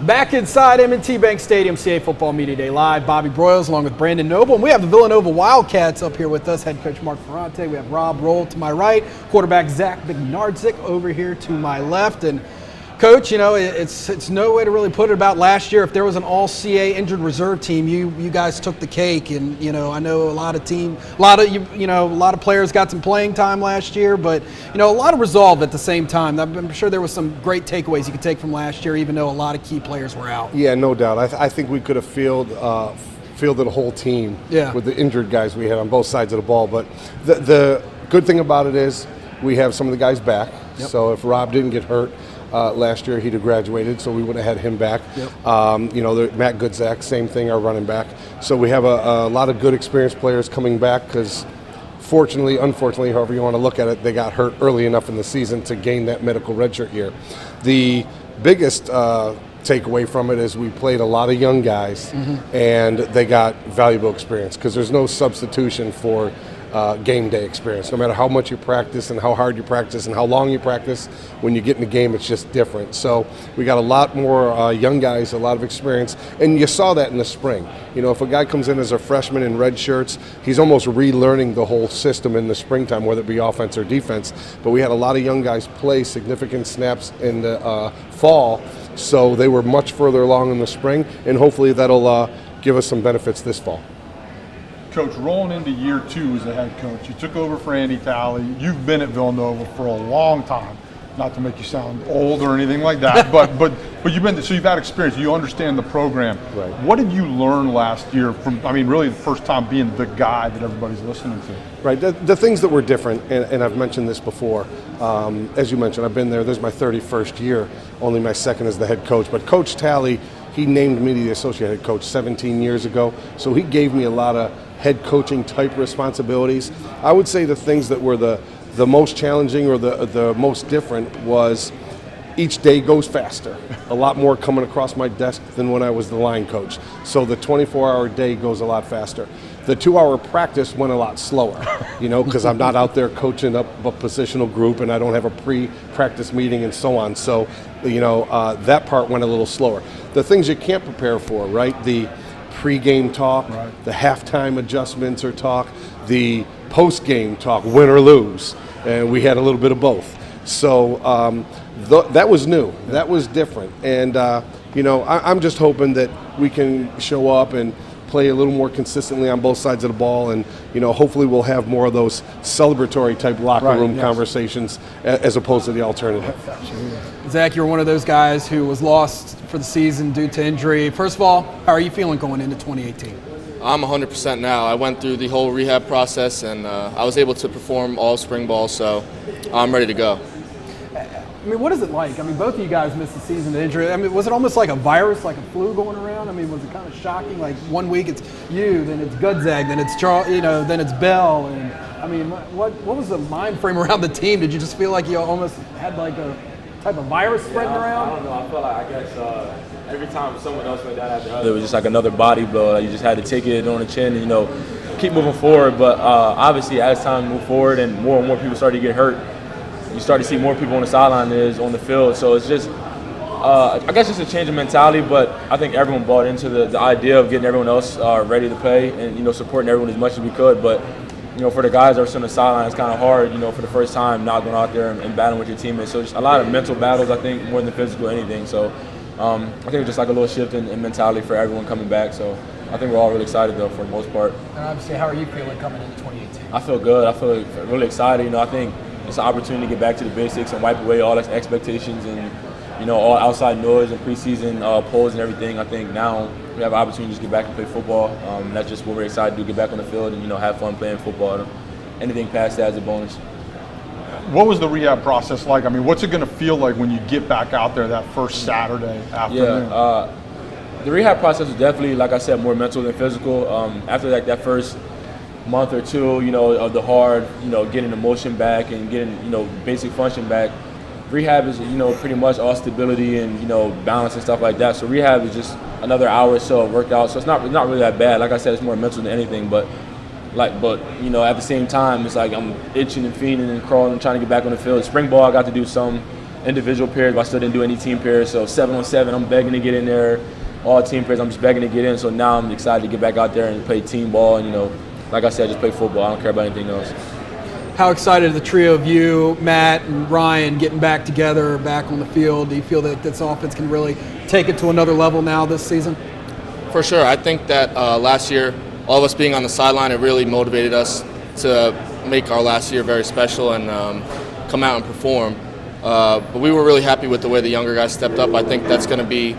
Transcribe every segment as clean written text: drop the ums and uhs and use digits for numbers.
Back inside M&T Bank Stadium, CA Football Media Day Live. Bobby Broyles along with Brandon Noble. And we have the Villanova Wildcats up here with us. Head coach Mark Ferrante. We have Rolle to my right. Quarterback Zach Bednarczyk over here to my left. And Coach, you know, it's no way to really put it about last year. If there was an all-CA injured reserve team, you guys took the cake. And, you know, I know a lot of players got some playing time last year, but, you know, a lot of resolve at the same time. I'm sure there was some great takeaways you could take from last year, even though a lot of key players were out. Yeah, no doubt. I think we could have fielded a whole team with the injured guys we had on both sides of the ball. But the good thing about it is we have some of the guys back. Yep. So if Rob didn't get hurt last year, he'd have graduated, so we would have had him back. Yep. You know, Matt Goodzak, same thing, our running back. So we have a lot of good experienced players coming back because unfortunately, however you want to look at it, they got hurt early enough in the season to gain that medical redshirt year. The biggest takeaway from it is we played a lot of young guys, and they got valuable experience because there's no substitution for game day experience. No matter how much you practice and how hard you practice and how long you practice, when you get in the game, it's just different. So we got a lot more young guys, a lot of experience, and you saw that in the spring. You know, if a guy comes in as a freshman in red shirts, he's almost relearning the whole system in the springtime, whether it be offense or defense. But we had a lot of young guys play significant snaps in the fall, so they were much further along in the spring, and hopefully that'll give us some benefits this fall. Coach, rolling into year 2 as a head coach, you took over for Andy Talley. You've been at Villanova for a long time. Not to make you sound old or anything like that, but you've been, so you've had experience. You understand the program. Right. What did you learn last year from? I mean, really the first time being the guy that everybody's listening to. Right. The things that were different, and I've mentioned this before. As you mentioned, I've been there. This is my 31st year. Only my second as the head coach. But Coach Talley, he named me the associate head coach 17 years ago. So he gave me a lot of head coaching type responsibilities. I would say the things that were the most challenging or the most different was each day goes faster. A lot more coming across my desk than when I was the line coach. So the 24-hour day goes a lot faster. The 2-hour practice went a lot slower, you know, because I'm not out there coaching up a positional group and I don't have a pre-practice meeting and so on. So, you know, that part went a little slower. The things you can't prepare for, right? The pre-game talk, right. The halftime adjustments or talk, the post-game talk, win or lose. And we had a little bit of both. So that was new. That was different. And, you know, I'm just hoping that we can show up and play a little more consistently on both sides of the ball, and, you know, hopefully we'll have more of those celebratory type locker room conversations as opposed to the alternative. Zach, you're one of those guys who was lost for the season due to injury. First of all, how are you feeling going into 2018? I'm 100% now. I went through the whole rehab process, and I was able to perform all spring ball, so I'm ready to go. I mean, what is it like? I mean, both of you guys missed the season to injury. I mean, was it almost like a virus, like a flu going around? I mean, was it kind of shocking? Like 1 week it's you, then it's Goodzak, then it's Charles, you know, then it's Bell, and I mean, what was the mind frame around the team? Did you just feel like you almost had like a type of virus spreading around? I don't know. I feel like, I guess every time someone else went down after other, it was just like another body blow. Like you just had to take it on the chin and, you know, keep moving forward. But obviously, as time moved forward and more people started to get hurt, you start to see more people on the sideline than is on the field. So it's just, I guess, just a change of mentality. But I think everyone bought into the idea of getting everyone else ready to play and, you know, supporting everyone as much as we could. But, you know, for the guys that are still on the sideline, it's kind of hard, you know, for the first time not going out there and battling with your teammates. So just a lot of mental battles, I think, more than physical anything. So I think it's just like a little shift in mentality for everyone coming back. So I think we're all really excited, though, for the most part. And obviously, how are you feeling coming into 2018? I feel good. I feel really excited. You know, I think it's an opportunity to get back to the basics and wipe away all those expectations and, you know, all outside noise and preseason polls and everything. I think now we have an opportunity to just get back and play football. That's just what we're excited to do, get back on the field and, you know, have fun playing football. Anything past that is a bonus. What was the rehab process like? I mean, what's it going to feel like when you get back out there that first Saturday afternoon? Yeah, the rehab process was definitely, like I said, more mental than physical. After that first month or two, you know, of the hard, you know, getting emotion back and getting, you know, basic function back, rehab is, you know, pretty much all stability and, you know, balance and stuff like that. So rehab is just another hour or so of workout. So it's not really that bad. Like I said, it's more mental than anything, but you know, at the same time, it's like I'm itching and fiending and crawling and trying to get back on the field. Spring ball, I got to do some individual pairs, but I still didn't do any team pairs. So 7-on-7, I'm begging to get in there. All team pairs, I'm just begging to get in. So now I'm excited to get back out there and play team ball. And, like I said, just play football. I don't care about anything else. How excited the trio of you, Matt, and Ryan getting back together, back on the field? Do you feel that this offense can really take it to another level now this season? For sure. I think that last year, all of us being on the sideline, it really motivated us to make our last year very special and come out and perform. But we were really happy with the way the younger guys stepped up. I think that's going to be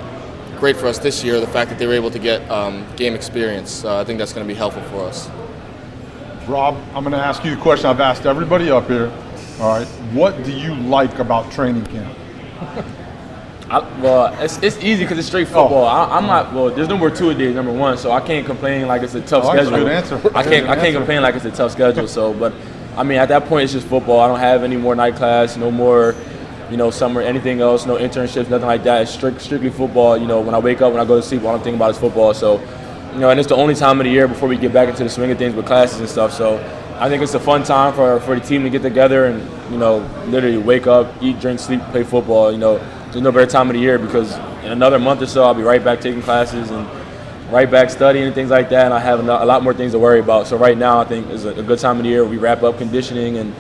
great for us this year, the fact that they were able to get game experience. I think that's going to be helpful for us. Rob, I'm going to ask you the question I've asked everybody up here. All right, what do you like about training camp? It's easy because it's straight football. I'm not. Well, there's no more two-a-days, number one, so I can't complain like it's a tough schedule. That's a good answer. I can't complain like it's a tough schedule. So, but I mean, at that point, it's just football. I don't have any more night class, no more, summer, anything else, no internships, nothing like that. It's strictly football. When I wake up, when I go to sleep, all I'm thinking about is football. So, and it's the only time of the year before we get back into the swing of things with classes and stuff. So, I think it's a fun time for the team to get together and literally wake up, eat, drink, sleep, play football. There's no better time of the year because in another month or so I'll be right back taking classes and right back studying and things like that, and I have a lot more things to worry about. So right now I think is a good time of the year. We wrap up conditioning and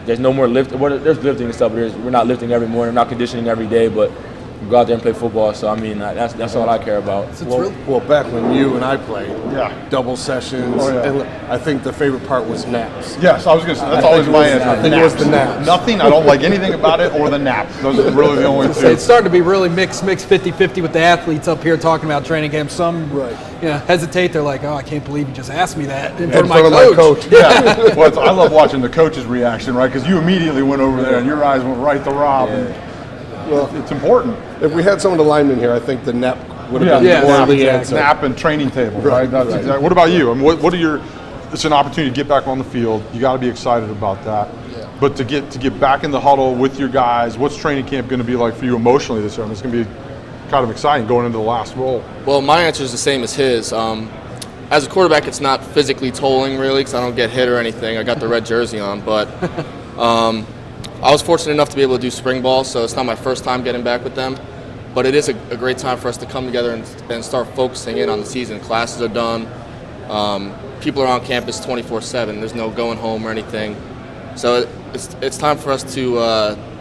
there's no more lift. Well, there's lifting and stuff, but we're not lifting every morning, we're not conditioning every day, but we go out there and play football. So I mean that's all I care about. Well, back when you and I played, Yeah. double sessions, and I think the favorite part was naps. Yes, I was going to say, that's always my answer. I think it was the naps. Nothing, I don't like anything about it, or the naps. Those are really the only two. It's starting to be really mixed 50-50 with the athletes up here talking about training camp. Some hesitate. They're like, oh, I can't believe you just asked me that in front of my coach. Yeah, well, I love watching the coach's reaction, right? Because you immediately went over there and your eyes went right to Rob. Yeah. Well, it's important. If we had some of the linemen here, I think the nap would have Yeah. been more of the Exactly. answer. Nap and training table, right? That's right. exactly. What about you? I mean, what are your? It's an opportunity to get back on the field. You got to be excited about that. Yeah. But to get back in the huddle with your guys, what's training camp going to be like for you emotionally this year? I mean, it's going to be kind of exciting going into the last roll. Well, my answer is the same as his. As a quarterback, it's not physically tolling really because I don't get hit or anything. I got the red jersey on, but I was fortunate enough to be able to do spring ball, so it's not my first time getting back with them. But it is a great time for us to come together and start focusing in on the season. Classes are done. People are on campus 24/7. There's no going home or anything. So it's time for us to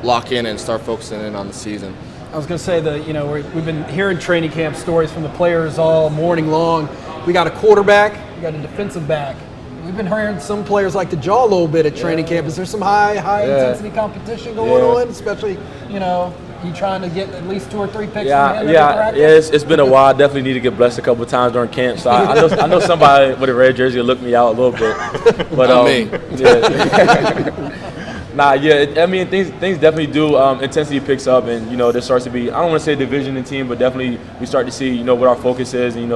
lock in and start focusing in on the season. I was going to say that we've been hearing training camp stories from the players all morning long. We got a quarterback, we got a defensive back. We've been hearing some players like to jaw a little bit at training camp. Is there some high intensity competition going on, especially you trying to get at least 2 or 3 picks from him? Yeah. It's been a while. I definitely need to get blessed a couple of times during camp. So I know somebody with a red jersey will look me out a little bit. But Not me. I mean things definitely do. Intensity picks up, and there starts to be, I don't want to say division in team, but definitely we start to see what our focus is, and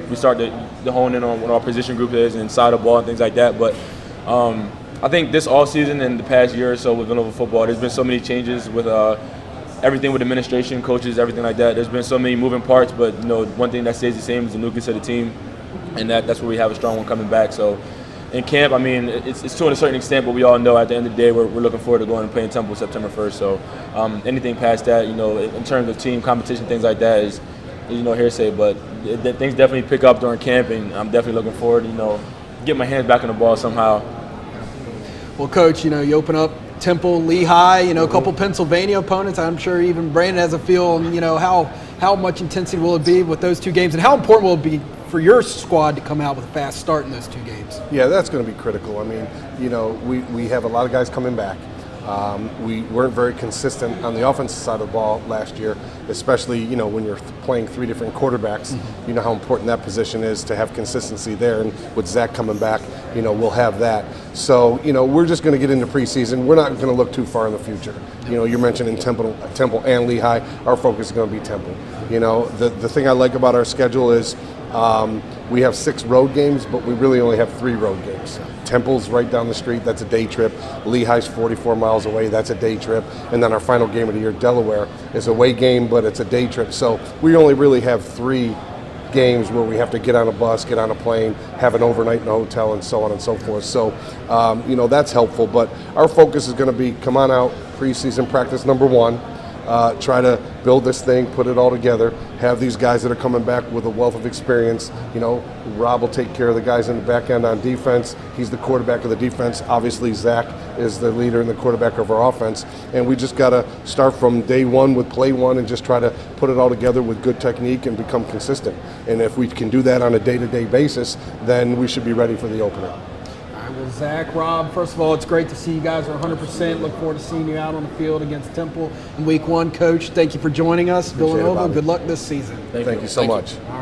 we start to hone in on what our position group is and side of the ball and things like that. But I think this all season and the past year or so with Villanova football, there's been so many changes with everything with administration, coaches, everything like that. There's been so many moving parts, but one thing that stays the same is the nucleus of the team, and that's where we have a strong one coming back. So in camp, I mean, it's to a certain extent, but we all know at the end of the day we're looking forward to going and playing Temple September 1st. So anything past that, in terms of team competition, things like that is hearsay. But things definitely pick up during camp, and I'm definitely looking forward to get my hands back on the ball somehow. Well, Coach, you open up Temple, Lehigh, a couple Pennsylvania opponents. I'm sure even Brandon has a feel on, how much intensity will it be with those 2 games, and how important will it be for your squad to come out with a fast start in those 2 games? Yeah, that's going to be critical. I mean, we have a lot of guys coming back. We weren't very consistent on the offensive side of the ball last year, especially, when you're playing 3 different quarterbacks. You know how important that position is to have consistency there. And with Zach coming back, we'll have that. So, we're just going to get into preseason. We're not going to look too far in the future. You're mentioning Temple and Lehigh. Our focus is going to be Temple. The thing I like about our schedule is we have 6 road games, but we really only have 3 road games. Temple's right down the street, that's a day trip. Lehigh's 44 miles away, that's a day trip. And then our final game of the year, Delaware, is a away game, but it's a day trip. So we only really have 3 games where we have to get on a bus, get on a plane, have an overnight in a hotel, and so on and so forth. So, that's helpful. But our focus is going to be come on out, preseason practice number 1. try to build this thing, put it all together, have these guys that are coming back with a wealth of experience. You know, Rob will take care of the guys in the back end on defense. He's the quarterback of the defense. Obviously, Zach is the leader and the quarterback of our offense. And we just got to start from day one with play one and just try to put it all together with good technique and become consistent. And if we can do that on a day-to-day basis, then we should be ready for the opener. Well, Zach, Rob, first of all, it's great to see you guys are 100%. Look forward to seeing you out on the field against Temple in week one. Coach, thank you for joining us. Appreciate it, Villanova, Bobby. good luck this season. Thank you so much.